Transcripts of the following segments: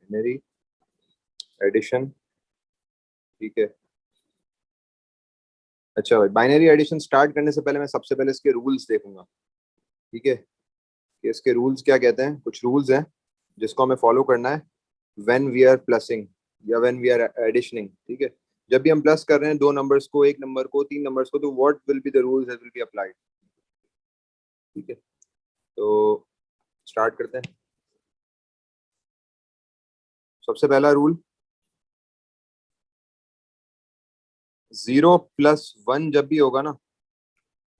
Binary addition, ठीक है। अच्छा भाई, बाइनरी एडिशन स्टार्ट करने से पहले मैं सबसे पहले इसके रूल्स देखूंगा, ठीक है, कि इसके रूल्स क्या कहते हैं। कुछ रूल्स हैं जिसको हमें फॉलो करना है व्हेन वी आर प्लसिंग या व्हेन वी आर एडिशनिंग, ठीक है। जब भी हम प्लस कर रहे हैं दो नंबर्स को, एक नंबर को, तीन नंबर्स को, तो what will be the rules that will be applied, ठीक है। तो स्टार्ट करते हैं। सबसे पहला रूल, 0+1 जब भी होगा ना,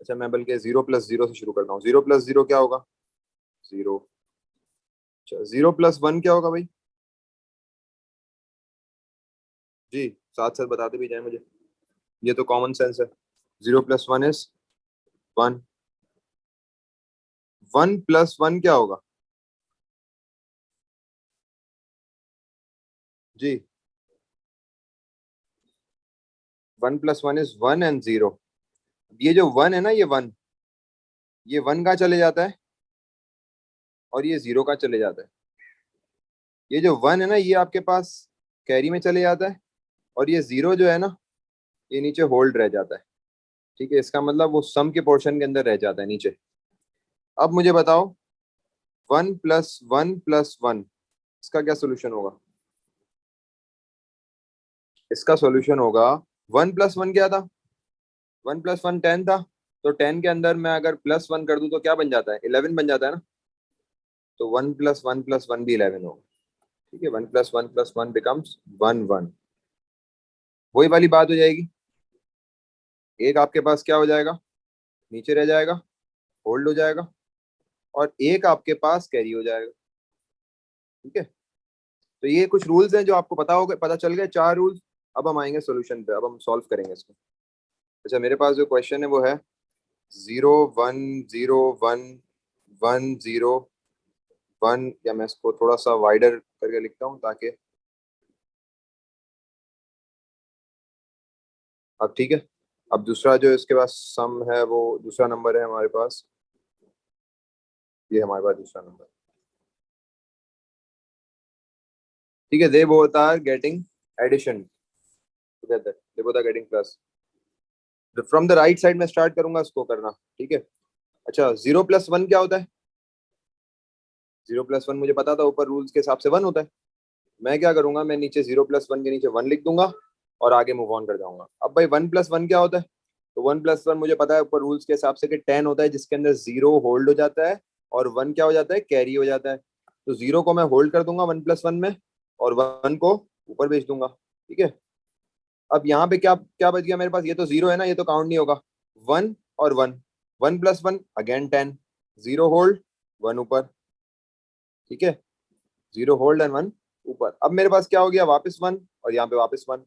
अच्छा मैं बल्कि 0+0 से शुरू करता हूँ। 0+0 क्या होगा? 0। अच्छा, 0+1 क्या होगा भाई? जी, साथ साथ बताते भी जाए मुझे, ये तो कॉमन सेंस है। 0+1 इज 1। 1+1 क्या होगा जी? 1+1 इज 1 एंड 0। ये जो 1 है ना, ये 1, ये 1 कहाँ चले जाता है और ये 0 कहाँ चले जाता है? ये जो 1 है ना, ये आपके पास कैरी में चले जाता है, और ये 0 जो है ना, ये नीचे होल्ड रह जाता है, ठीक है। इसका मतलब वो सम के पोर्शन के अंदर रह जाता है नीचे। अब मुझे बताओ, 1+1+1, इसका क्या सोल्यूशन होगा? इसका सोल्यूशन होगा, 1+1 क्या था? 1+1 10 था। तो 10 के अंदर मैं अगर +1 कर दूं तो क्या बन जाता है? 11 बन जाता है ना। तो 1+1+1 भी 11 होगा, ठीक है। 1+1+1 बिकम्स 1 1। वही वाली बात हो जाएगी। एक आपके पास क्या हो जाएगा? नीचे रह जाएगा, होल्ड हो जाएगा, और एक आपके पास कैरी हो जाएगा, ठीक है। तो ये कुछ रूल्स हैं जो आपको पता हो गए, पता चल गए, 4 रूल्स। अब हम आएंगे सोल्यूशन पे, अब हम सॉल्व करेंगे इसको। अच्छा, मेरे पास जो क्वेश्चन है वो है 0 1 0 1 1 0 1, या मैं इसको थोड़ा सा वाइडर करके लिखता हूँ ताकि, अब ठीक है। अब दूसरा जो इसके पास सम है, वो दूसरा नंबर है हमारे पास, ये हमारे पास दूसरा नंबर, ठीक है। They both are getting addition together, they both are getting plus. From the right side में स्टार्ट करूंगा इसको करना, ठीक है। अच्छा, 0+1 क्या होता है? 0+1 मुझे पता था, ऊपर रूल्स के हिसाब से 1 होता है। मैं क्या करूंगा, मैं नीचे 0+1 के नीचे 1 लिख दूंगा और आगे मूव ऑन कर जाऊंगा। अब भाई 1+1 क्या होता है? तो 1+1 मुझे पता है ऊपर रूल्स के हिसाब से कि 10 होता है, जिसके अंदर 0 होल्ड हो जाता है और 1 क्या हो जाता है? कैरी हो जाता है। तो 0 को मैं होल्ड कर दूंगा 1+1 में, और 1 को ऊपर भेज दूंगा, ठीक है। अब यहाँ पे क्या क्या बच गया मेरे पास? ये तो 0 है ना, ये तो काउंट नहीं होगा। 1 और 1, 1+1 अगेन 10, 0 होल्ड, 1 ऊपर, ठीक है। 0 होल्ड एंड 1 ऊपर। अब मेरे पास क्या हो गया? वापस 1, और यहाँ पे वापस 1।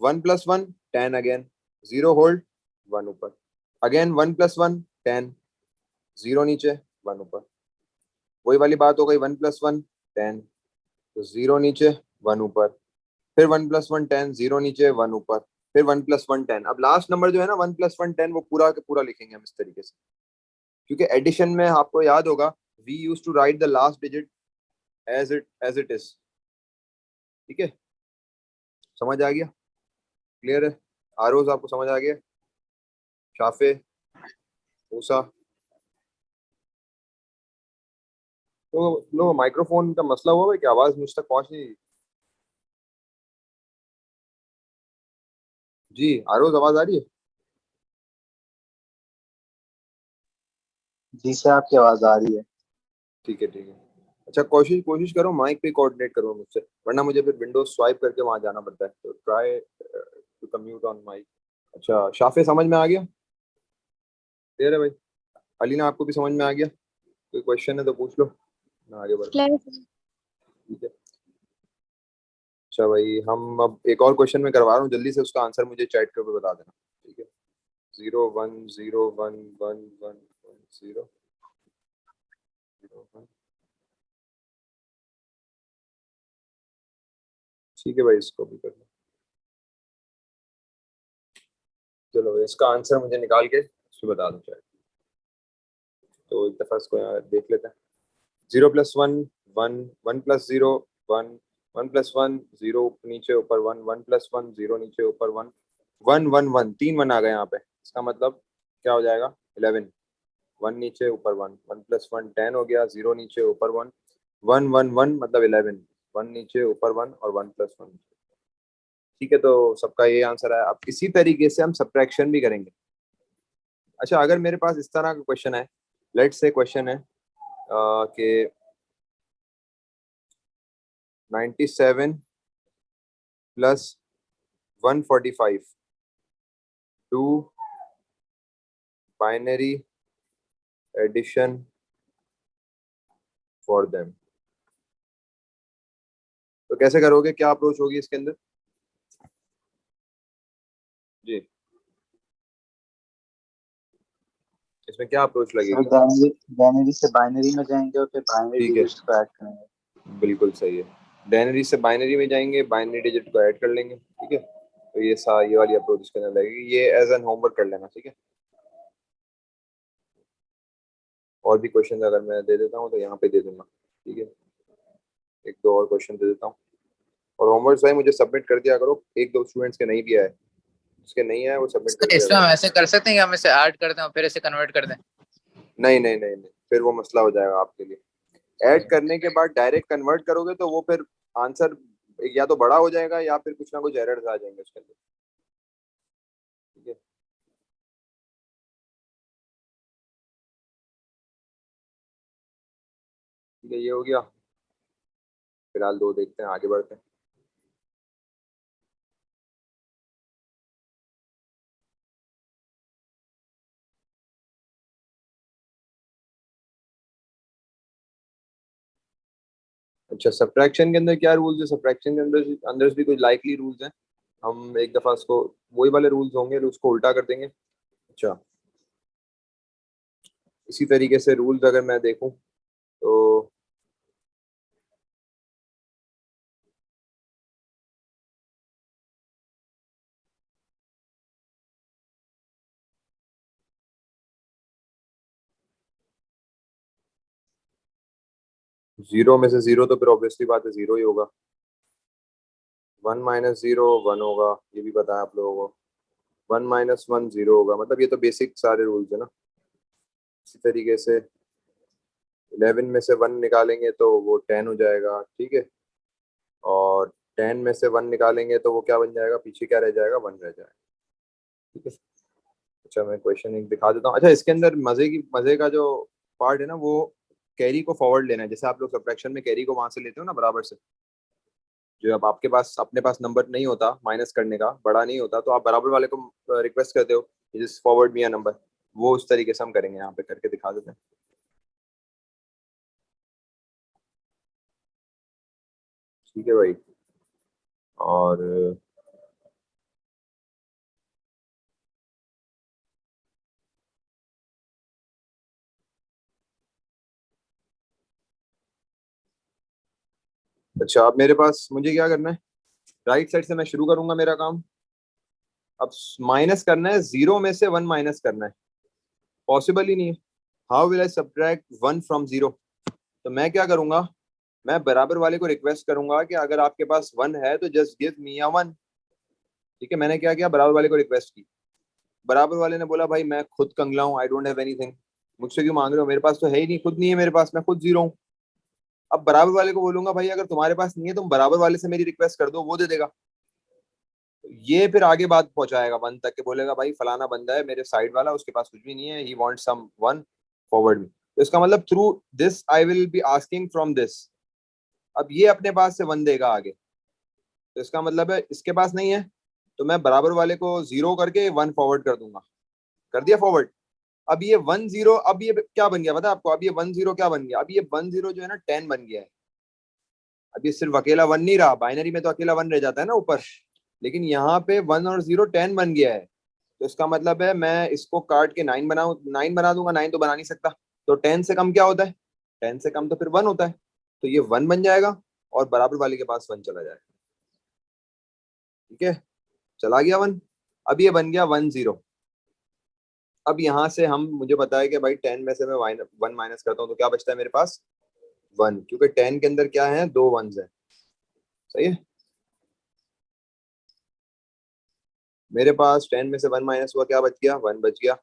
1+1 10 अगेन, 0 होल्ड, 1 ऊपर, अगेन 1+1 10, 0 नीचे, 1 ऊपर। वही वाली बात हो गई, 1+1 10, तो 0 नीचे, 1 ऊपर, फिर 1+1 10, 0 नीचे, 1 ऊपर, फिर 1+1 10। अब लास्ट नंबर जो है ना 1+1 10, वो पूरा के पूरा लिखेंगे हम इस तरीके से, क्योंकि एडिशन में आपको याद होगा, we use to write the last digit as it is, ठीक है। समझ आ गया? क्लियर है? आरोज आपको समझ आ गया? शाफे, मूसा? तो लो, माइक्रोफोन का मसला हुआ है कि आवाज मुझ तक पहुंच नहीं रही। जी आरोज, आवाज आ रही है? जी सर, आपकी आवाज आ रही है। ठीक है, ठीक है। अच्छा, कोशिश कोशिश करो माइक पे कोऑर्डिनेट करो मुझसे, वरना मुझे फिर विंडोज स्वाइप करके वहां जाना पड़ता है। तो try to commute on mic. अच्छा, शाफे समझ में आ गया? क्लियर है भाई? अलीना, आपको भी समझ में आ गया? कोई क्वेश्चन है तो पूछ लो, मैं आगे बढ़ता हूँ, क्लियर। ठीक है। अच्छा भाई, हम अब एक और क्वेश्चन में करवा रहा हूँ, जल्दी से उसका आंसर मुझे चैट करके बता देना, ठीक है। 0 1 0 1 1 1 0 ठीक है भाई, इसको भी कर लो। चलो भाई, इसका आंसर मुझे निकाल के उसको बता दो चैट। तो एक दफा इसको यहाँ देख लेते हैं। 0+1 1, 1+0 1, 1+1 0 नीचे ऊपर 1, 1+1 0 नीचे ऊपर 1, 1 1 1 3 1 आ गए यहाँ पे। इसका मतलब क्या हो जाएगा 11, 1 नीचे ऊपर 1, 1+1 10 हो गया, 0 नीचे ऊपर 1, 1 1 1 मतलब 11, 1 नीचे ऊपर 1 और 1+1। ठीक है, तो सबका ये आंसर है। अब इसी तरीके से हम सब्ट्रैक्शन भी करेंगे। अच्छा, अगर मेरे पास इस तरह का क्वेश्चन है, लेट्स से क्वेश्चन है कि 97 plus 145 to binary addition for them, तो कैसे करोगे, क्या अप्रोच होगी इसके अंदर जी? इसमें क्या अप्रोच सर लगेगी? बाइनरी से बाइनरी में जाएंगे और फिर बाइनरी ठीक है, डिजिट्स को ऐड करेंगे। बिल्कुल सही है। बाइनरी से बाइनरी में जाएंगे, बाइनरी डिजिट को ऐड कर लेंगे। ठीक है, तो ये वाली अप्रोच इसके अंदर लगेगी। ये एज एन होमवर्क कर लेना। ठीक है, और भी क्वेश्चन अगर मैं दे देता हूँ तो यहाँ पे दे दूंगा। ठीक है, एक दो और क्वेश्चन दे देता हूँ। और होमवर्क भाई मुझे सबमिट कर दिया करो, एक दो स्टूडेंट्स के नहीं भी आए, जिसके नहीं आए वो सबमिट कर दिया इसमें हम करो। ऐसे कर सकते हैं कि हम इसे ऐड कर दें और फिर इसे कन्वर्ट कर दें? नहीं नहीं नहीं नहीं, फिर वो मसला हो जाएगा आपके लिए। ऐड करने के बाद डायरेक्ट कन्वर्ट करोगे तो वो फिर आंसर या तो बड़ा हो जाएगा या फिर कुछ ना कुछ एरर्स आ जाएंगे उसके अंदर। ठीक है, ठीक है, ये हो गया। फिलहाल दो देखते हैं, आगे बढ़ते हैं। अच्छा, सब्ट्रैक्शन के अंदर क्या रूल्स है? सब्ट्रैक्शन के अंदर अंदर भी कुछ लाइकली रूल्स हैं। हम एक दफा उसको, वही वाले रूल्स होंगे, उसको उल्टा कर देंगे। अच्छा, इसी तरीके से रूल्स अगर मैं देखूं तो 0 में से 0 तो फिर ऑब्वियसली बात है 0 ही होगा। 1 माइनस 0 1 होगा, ये भी पता है आप लोगों को। 1 माइनस 1 0 होगा, मतलब ये तो बेसिक सारे रूल्स है ना। इसी तरीके से 11 में से 1 निकालेंगे तो वो 10 हो जाएगा। ठीक है, और 10 में से 1 निकालेंगे तो वो क्या बन जाएगा, पीछे क्या रह जाएगा, 1 रह जाएगा। ठीक है, अच्छा मैं क्वेश्चन एक दिखा देता हूँ। अच्छा, इसके अंदर मजे का जो पार्ट है ना, वो कैरी को फॉरवर्ड लेना है। जैसे आप लोग सब्ट्रैक्शन में कैरी को वहां से लेते हो ना, बराबर से। जो अब आपके पास अपने पास नंबर नहीं होता माइनस करने का, बड़ा नहीं होता, तो आप बराबर वाले को रिक्वेस्ट करते हो जिस फॉरवर्ड मी नंबर, वो उस तरीके से हम करेंगे। यहाँ पे करके दिखा देते हैं। ठीक है भाई, और अच्छा, अब मेरे पास मुझे क्या करना है, राइट साइड से मैं शुरू करूंगा मेरा काम। अब माइनस करना है, 0 में से 1 माइनस करना है। पॉसिबल ही नहीं है। How will I subtract 1 from 0? तो मैं क्या करूंगा, मैं बराबर वाले को रिक्वेस्ट करूंगा कि अगर आपके पास 1 है तो जस्ट गिव मी अ 1। ठीक है, मैंने क्या किया, बराबर वाले को रिक्वेस्ट की। बराबर वाले ने बोला भाई मैं खुद कंगला हूँ, आई डोंट हैव एनीथिंग, मुझसे क्यों मांग रहे हो, मेरे पास तो है ही नहीं, खुद नहीं है मेरे पास, मैं खुद 0 हूँ। अब बराबर वाले को बोलूंगा भाई अगर तुम्हारे पास नहीं है तुम बराबर वाले से मेरी रिक्वेस्ट कर दो, वो दे देगा। ये फिर आगे बात पहुंचाएगा 1 तक के, बोलेगा भाई फलाना बंदा है मेरे साइड वाला, उसके पास कुछ भी नहीं है, ही वांट्स सम 1 फॉरवर्ड मी। तो इसका मतलब through this I will be asking from this. अब ये अपने पास से 1 देगा आगे, तो इसका मतलब है इसके पास नहीं है, तो मैं बराबर वाले को 0 करके 1 फॉरवर्ड कर दूंगा। कर दिया फॉरवर्ड। अब ये 1 0, अब ये क्या बन गया पता है आपको, अब ये 1 0 क्या बन गया, अब ये 1 0 जो है ना 10 बन गया है। अब ये सिर्फ अकेला 1 नहीं रहा, बाइनरी में तो अकेला 1 रह जाता है ना ऊपर, लेकिन यहाँ पे 1 और 0 10 बन गया है। तो इसका मतलब है मैं इसको काट के 9 बनाऊं, 9 बना दूंगा, 9 तो बना नहीं सकता। तो 10 से कम क्या होता है, 10 से कम तो फिर 1 होता है। तो ये 1 बन जाएगा और बराबर वाले के पास 1 चला जाएगा। ठीक है, चला गया 1। अब ये बन गया 1 0। अब यहाँ से हम, मुझे पता है कि भाई 10 में से मैं 1 माइनस करता हूँ तो क्या बचता है मेरे पास, 1, क्योंकि 10 के अंदर क्या है, 2 1s है। सही है। मेरे पास 10 में से 1 माइनस हुआ, क्या बच गया? 1 बच गया।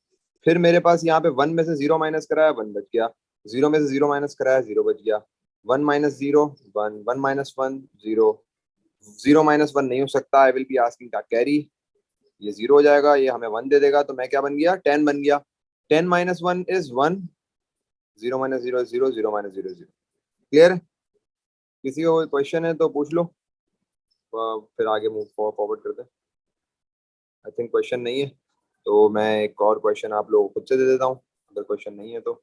फिर मेरे पास यहाँ पे 1 में से 0 माइनस कराया, 1 बच गया। 0 में से 0 माइनस कराया, 0 बच गया। 1 माइनस 0 1, 1 माइनस 1 0, 0 माइनस 1 नहीं हो सकता। आई विल बी आस्किंग का कैरी, ये 0 हो जाएगा, ये हमें 1 दे देगा, तो मैं क्या बन गया? 10 बन गया। 10 minus 1 is 1, 0 minus 0 is 0, 0 minus 0 0। Clear? किसी को कोई क्वेश्चन है तो पूछ लो, फिर आगे मूव फॉरवर्ड करते हैं। आई थिंक क्वेश्चन नहीं है, तो मैं एक और क्वेश्चन आप लोगों को खुद से दे देता हूँ, अगर क्वेश्चन नहीं है तो।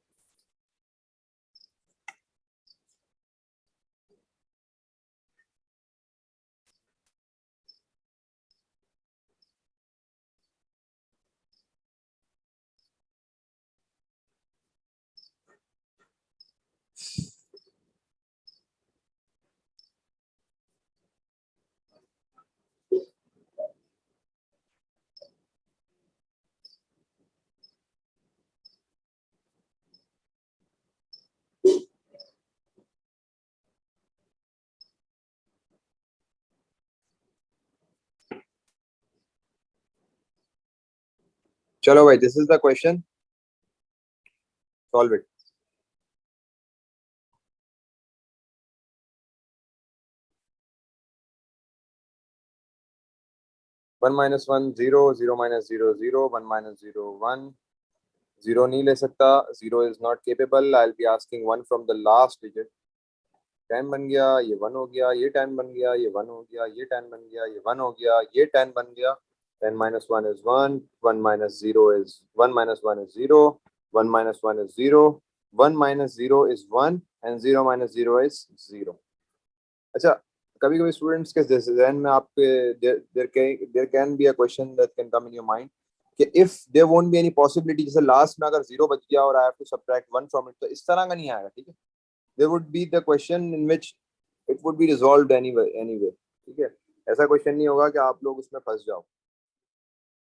चलो भाई, this is the question, solve it. One minus one zero, 0 minus 0 0, 1 minus 0 1, 0 नहीं ले सकता, 0 is not capable. I will be asking 1 from the last digit. 10 बन गया, ये 1 हो गया, ये 10 बन गया, ये 1 हो गया, ये 10 बन गया, ये 1 हो गया, ये 10 बन गया। 10 minus 1 is 1, 1 minus 0 is 1 minus 1 is 0, 1 minus 1 is 0, 1 minus 0 is 1, and 0 minus 0 is 0। अच्छा, कभी कभी स्टूडेंट्स के जहन में आपके there can be a question that can come in your mind कि if there won't be any possibility, जैसे last में अगर 0 बच गया और I have to subtract 1 from it, तो इस तरह का नहीं आएगा, ठीक है। There would be the question in which it would be resolved anyway, ठीक है। ऐसा क्वेश्चन नहीं होगा कि आप लोग उसमें फंस जाओ।